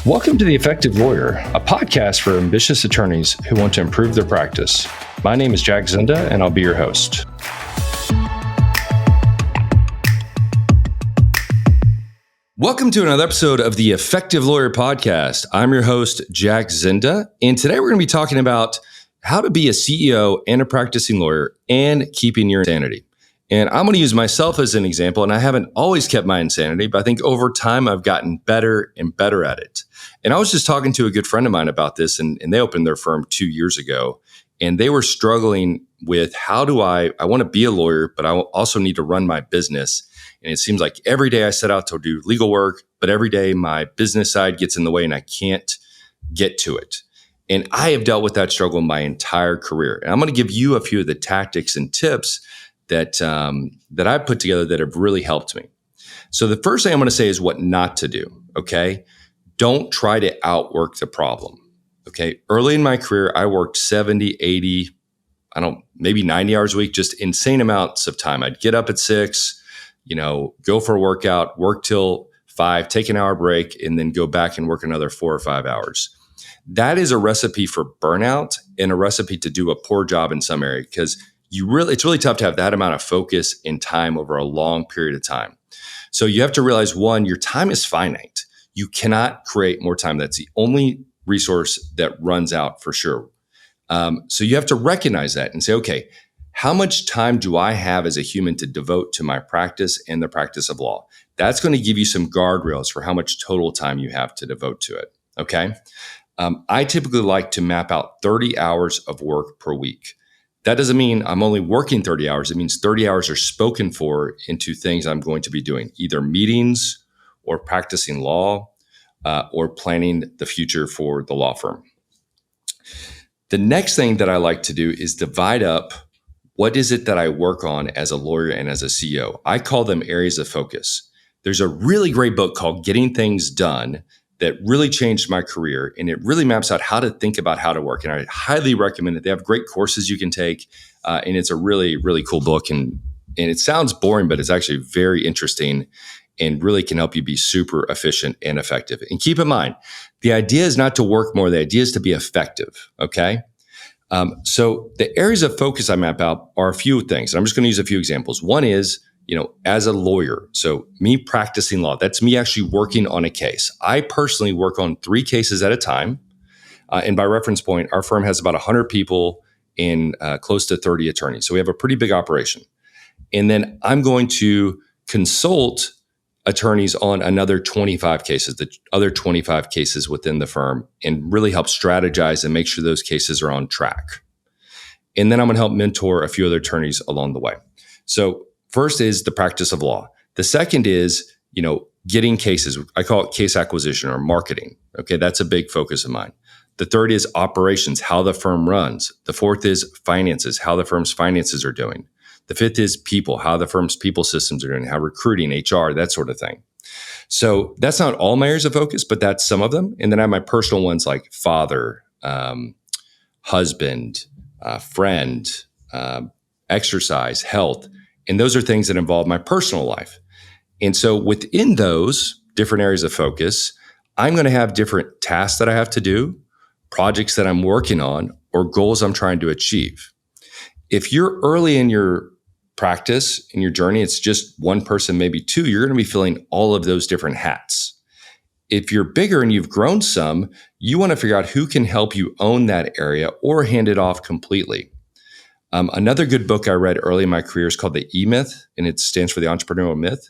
Welcome to The Effective Lawyer, a podcast for ambitious attorneys who want to improve their practice. My name is Jack Zinda, and I'll be your host. Welcome to another episode of the Effective Lawyer podcast. I'm your host, Jack Zinda, and today we're going to be talking about how to be a CEO and a practicing lawyer and keeping your sanity. And I'm going to use myself as an example, and I haven't always kept my insanity, but I think over time I've gotten better and better at it. And I was just talking to a good friend of mine about this, and they opened their firm 2 years ago, and they were struggling with how do I want to be a lawyer, but I also need to run my business. And it seems like every day I set out to do legal work, but every day my business side gets in the way and I can't get to it. And I have dealt with that struggle my entire career. And I'm going to give you a few of the tactics and tips that I've put together that have really helped me. So the first thing I'm going to say is what not to do, okay? Don't try to outwork the problem, okay? Early in my career, I worked 70, 80, maybe 90 hours a week, just insane amounts of time. I'd get up at 6, go for a workout, work till 5, take an hour break, and then go back and work another 4 or 5 hours. That is a recipe for burnout and a recipe to do a poor job in some area because it's really tough to have that amount of focus and time over a long period of time. So you have to realize, one, your time is finite. You cannot create more time. That's the only resource that runs out for sure. So you have to recognize that and say, okay, how much time do I have as a human to devote to my practice and the practice of law? That's going to give you some guardrails for how much total time you have to devote to it, okay? I typically like to map out 30 hours of work per week. That doesn't mean I'm only working 30 hours. It means 30 hours are spoken for into things I'm going to be doing, either meetings or practicing law or planning the future for the law firm. The next thing that I like to do is divide up what is it that I work on as a lawyer and as a CEO. I call them areas of focus. There's a really great book called Getting Things Done that really changed my career, and it really maps out how to think about how to work. And I highly recommend it. They have great courses you can take, and it's a really, really cool book. And it sounds boring, but it's actually very interesting and really can help you be super efficient and effective. And keep in mind, the idea is not to work more. The idea is to be effective, okay? So the areas of focus I map out are a few things. And I'm just going to use a few examples. One is, as a lawyer, so me practicing law, that's me actually working on a case. I personally work on 3 cases at a time. And by reference point, our firm has about 100 people and close to 30 attorneys. So we have a pretty big operation. And then I'm going to consult attorneys on another 25 cases, the other 25 cases within the firm, and really help strategize and make sure those cases are on track. And then I'm going to help mentor a few other attorneys along the way. So first is the practice of law. The second is, getting cases. I call it case acquisition or marketing. Okay, that's a big focus of mine. The third is operations, how the firm runs. The fourth is finances, how the firm's finances are doing. The fifth is people, how the firm's people systems are doing, how recruiting, HR, that sort of thing. So that's not all my areas of focus, but that's some of them. And then I have my personal ones like father, husband, friend, exercise, health. And those are things that involve my personal life. And so within those different areas of focus, I'm going to have different tasks that I have to do, projects that I'm working on, or goals I'm trying to achieve. If you're early in your practice, in your journey, it's just one person, maybe 2, you're going to be filling all of those different hats. If you're bigger and you've grown some, you want to figure out who can help you own that area or hand it off completely. Another good book I read early in my career is called The E-Myth, and it stands for the entrepreneurial myth.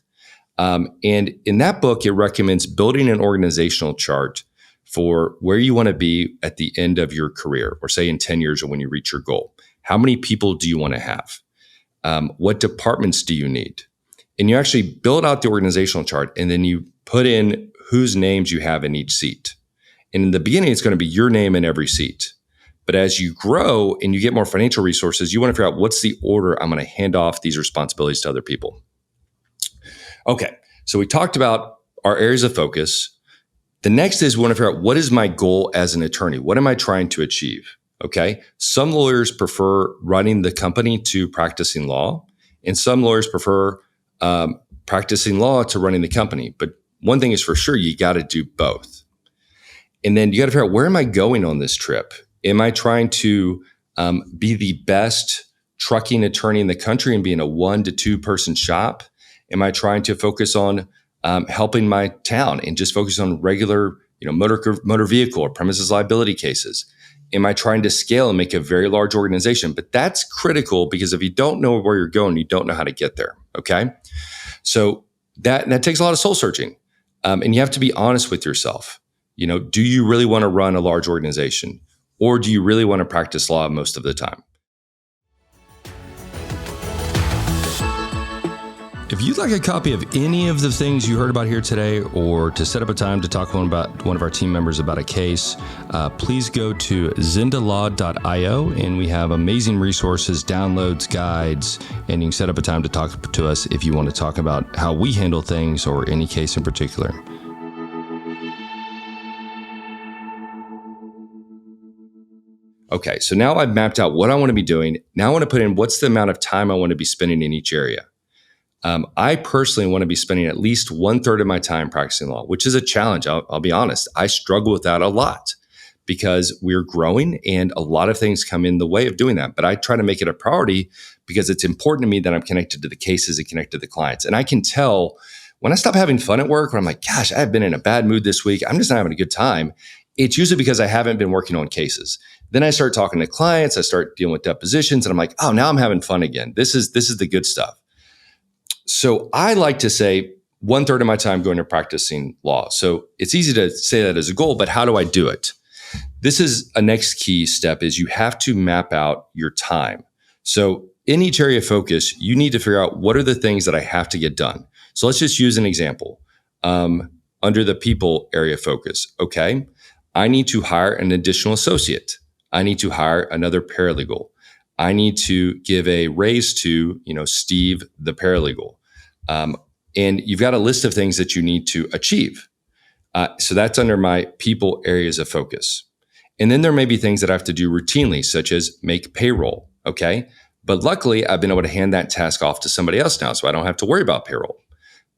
And in that book, it recommends building an organizational chart for where you want to be at the end of your career, or say in 10 years or when you reach your goal. How many people do you want to have? What departments do you need? And you actually build out the organizational chart, and then you put in whose names you have in each seat. And in the beginning, it's going to be your name in every seat. But as you grow and you get more financial resources, you want to figure out what's the order I'm going to hand off these responsibilities to other people. Okay, so we talked about our areas of focus. The next is we want to figure out what is my goal as an attorney? What am I trying to achieve? Okay, some lawyers prefer running the company to practicing law, and some lawyers prefer practicing law to running the company. But one thing is for sure, you got to do both. And then you got to figure out, where am I going on this trip? Am I trying to be the best trucking attorney in the country and be in a 1 to 2 person shop? Am I trying to focus on helping my town and just focus on regular, motor vehicle or premises liability cases? Am I trying to scale and make a very large organization? But that's critical, because if you don't know where you're going, you don't know how to get there. Okay. So that takes a lot of soul searching. And you have to be honest with yourself. Do you really want to run a large organization, or do you really want to practice law most of the time? If you'd like a copy of any of the things you heard about here today, or to set up a time to talk about one of our team members about a case, please go to zindalaw.io, and we have amazing resources, downloads, guides, and you can set up a time to talk to us if you want to talk about how we handle things or any case in particular. Okay, so now I've mapped out what I want to be doing. Now I want to put in what's the amount of time I want to be spending in each area. I personally want to be spending at least 1/3 of my time practicing law, which is a challenge. I'll be honest. I struggle with that a lot, because we're growing and a lot of things come in the way of doing that. But I try to make it a priority, because it's important to me that I'm connected to the cases and connected to the clients. And I can tell when I stop having fun at work, when I'm like, gosh, I've been in a bad mood this week, I'm just not having a good time. It's usually because I haven't been working on cases. Then I start talking to clients, I start dealing with depositions, and I'm like, oh, now I'm having fun again. This is the good stuff. So I like to say 1/3 of my time going to practicing law. So it's easy to say that as a goal, but how do I do it? This is a next key step, is you have to map out your time. So in each area of focus, you need to figure out, what are the things that I have to get done? So let's just use an example. Under the people area of focus, okay, I need to hire an additional associate. I need to hire another paralegal. I need to give a raise to, Steve, the paralegal. And you've got a list of things that you need to achieve. So that's under my people areas of focus. And then there may be things that I have to do routinely, such as make payroll. Okay. But luckily, I've been able to hand that task off to somebody else now, so I don't have to worry about payroll.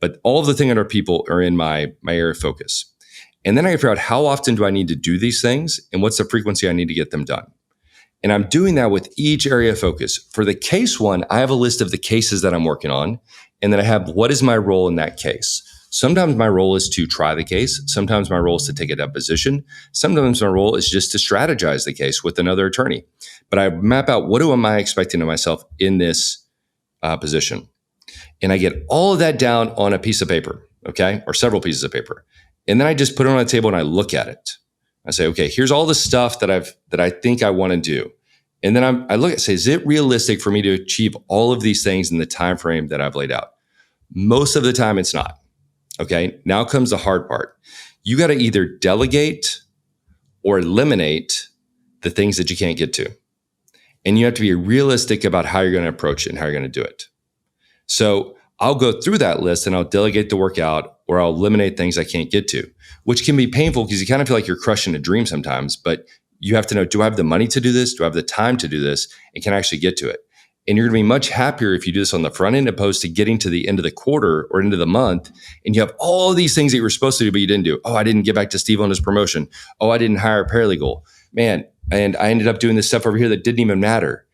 But all of the things under people are in my area of focus. And then I figure out, how often do I need to do these things, and what's the frequency I need to get them done? And I'm doing that with each area of focus. For the case one, I have a list of the cases that I'm working on, and then I have, what is my role in that case? Sometimes my role is to try the case. Sometimes my role is to take a deposition. Sometimes my role is just to strategize the case with another attorney. But I map out, what am I expecting of myself in this position? And I get all of that down on a piece of paper, okay, or several pieces of paper. And then I just put it on a table and I look at it. I say, okay, here's all the stuff that I think I want to do. And then I look at, say, is it realistic for me to achieve all of these things in the time frame that I've laid out? Most of the time it's not. Okay, now comes the hard part. You got to either delegate or eliminate the things that you can't get to. And you have to be realistic about how you're going to approach it and how you're going to do it. So I'll go through that list and I'll delegate the work out, or I'll eliminate things I can't get to, which can be painful, because you kind of feel like you're crushing a dream sometimes. But you have to know, do I have the money to do this? Do I have the time to do this? And can I actually get to it? And you're going to be much happier if you do this on the front end, opposed to getting to the end of the quarter or into the month, and you have all these things that you were supposed to do, but you didn't do. Oh, I didn't get back to Steve on his promotion. Oh, I didn't hire a paralegal. Man, and I ended up doing this stuff over here that didn't even matter.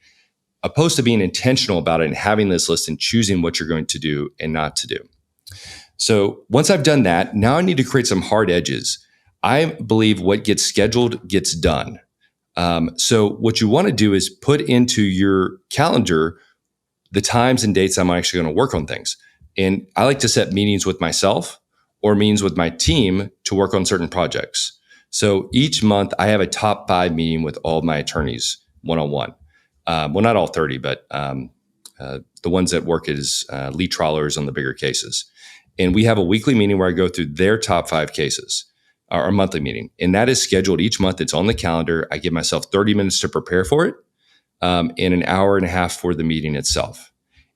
Opposed to being intentional about it and having this list and choosing what you're going to do and not to do. So once I've done that, now I need to create some hard edges. I believe what gets scheduled gets done. So what you want to do is put into your calendar the times and dates I'm actually going to work on things. And I like to set meetings with myself or meetings with my team to work on certain projects. So each month I have a top 5 meeting with all my attorneys one-on-one. Well, not all 30, but the ones that work as lead trawlers on the bigger cases. And we have a weekly meeting where I go through their top 5 cases, our monthly meeting. And that is scheduled each month. It's on the calendar. I give myself 30 minutes to prepare for it, and an hour and a half for the meeting itself.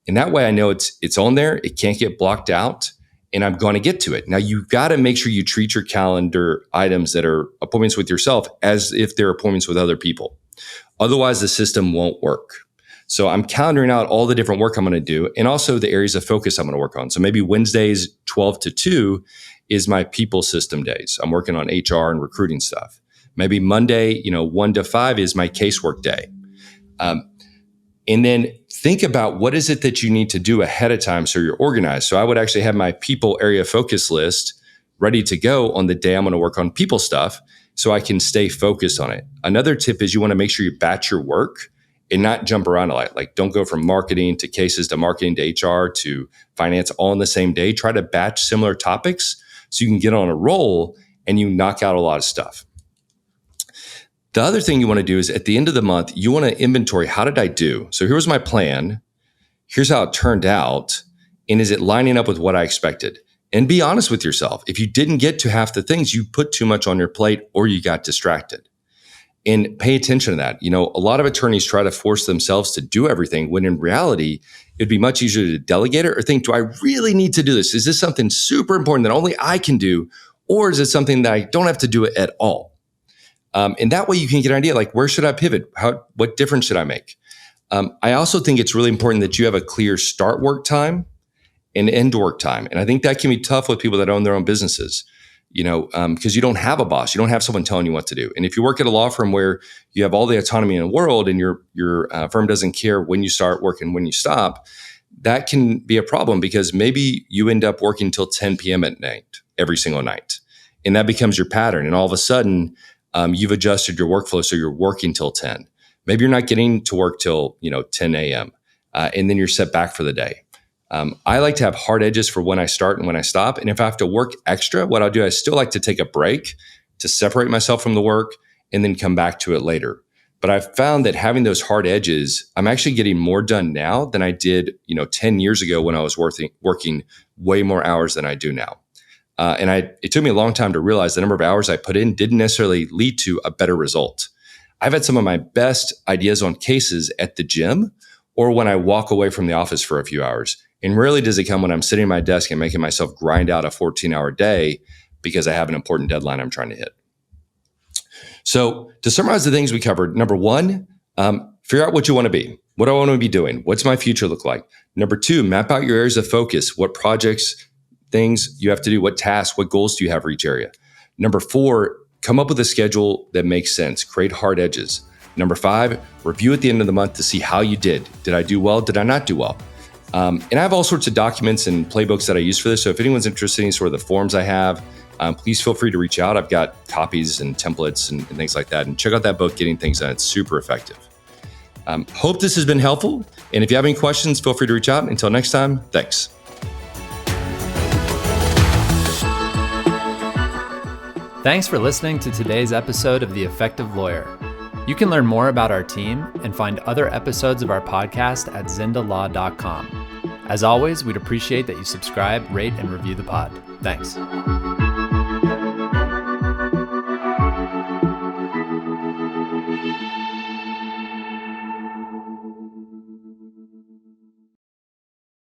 And that way I know it's on there. It can't get blocked out, and I'm going to get to it. Now, you've got to make sure you treat your calendar items that are appointments with yourself as if they're appointments with other people. Otherwise, the system won't work. So I'm calendaring out all the different work I'm going to do, and also the areas of focus I'm going to work on. So maybe Wednesdays 12 to 2 is my people system days. I'm working on HR and recruiting stuff. Maybe Monday, 1 to 5 is my casework day. And then think about what is it that you need to do ahead of time so you're organized. So I would actually have my people area focus list ready to go on the day I'm going to work on people stuff so I can stay focused on it. Another tip is you want to make sure you batch your work and not jump around a lot. Like, don't go from marketing to cases to marketing to HR to finance all in the same day. Try to batch similar topics so you can get on a roll and you knock out a lot of stuff. The other thing you want to do is at the end of the month, you want to inventory, how did I do? So here's my plan. Here's how it turned out. And is it lining up with what I expected? And be honest with yourself. If you didn't get to half the things, you put too much on your plate or you got distracted. And pay attention to that. A lot of attorneys try to force themselves to do everything when in reality, it'd be much easier to delegate it or think, do I really need to do this? Is this something super important that only I can do? Or is it something that I don't have to do it at all? And that way you can get an idea, like, where should I pivot? What difference should I make? I also think it's really important that you have a clear start work time and end work time. And I think that can be tough with people that own their own businesses, because you don't have a boss. You don't have someone telling you what to do. And if you work at a law firm where you have all the autonomy in the world and your firm doesn't care when you start work and when you stop, that can be a problem because maybe you end up working till 10 p.m. at night, every single night. And that becomes your pattern. And all of a sudden, you've adjusted your workflow so you're working till 10. Maybe you're not getting to work till 10 a.m. And then you're set back for the day. I like to have hard edges for when I start and when I stop. And if I have to work extra, what I'll do, I still like to take a break to separate myself from the work and then come back to it later. But I've found that having those hard edges, I'm actually getting more done now than I did 10 years ago when I was working way more hours than I do now. It took me a long time to realize the number of hours I put in didn't necessarily lead to a better result. I've had some of my best ideas on cases at the gym or when I walk away from the office for a few hours. And rarely does it come when I'm sitting at my desk and making myself grind out a 14-hour day because I have an important deadline I'm trying to hit. So to summarize the things we covered, number one, figure out what you want to be. What do I want to be doing? What's my future look like? Number two, map out your areas of focus. What projects, things you have to do, what tasks, what goals do you have for each area? Number four, come up with a schedule that makes sense. Create hard edges. Number five, review at the end of the month to see how you did. Did I do well? Did I not do well? And I have all sorts of documents and playbooks that I use for this. So if anyone's interested in sort of the forms I have, please feel free to reach out. I've got copies and templates and things like that. And check out that book, Getting Things Done. It's super effective. Hope this has been helpful. And if you have any questions, feel free to reach out. Until next time, thanks. Thanks for listening to today's episode of The Effective Lawyer. You can learn more about our team and find other episodes of our podcast at zindalaw.com. As always, we'd appreciate that you subscribe, rate, and review the pod. Thanks.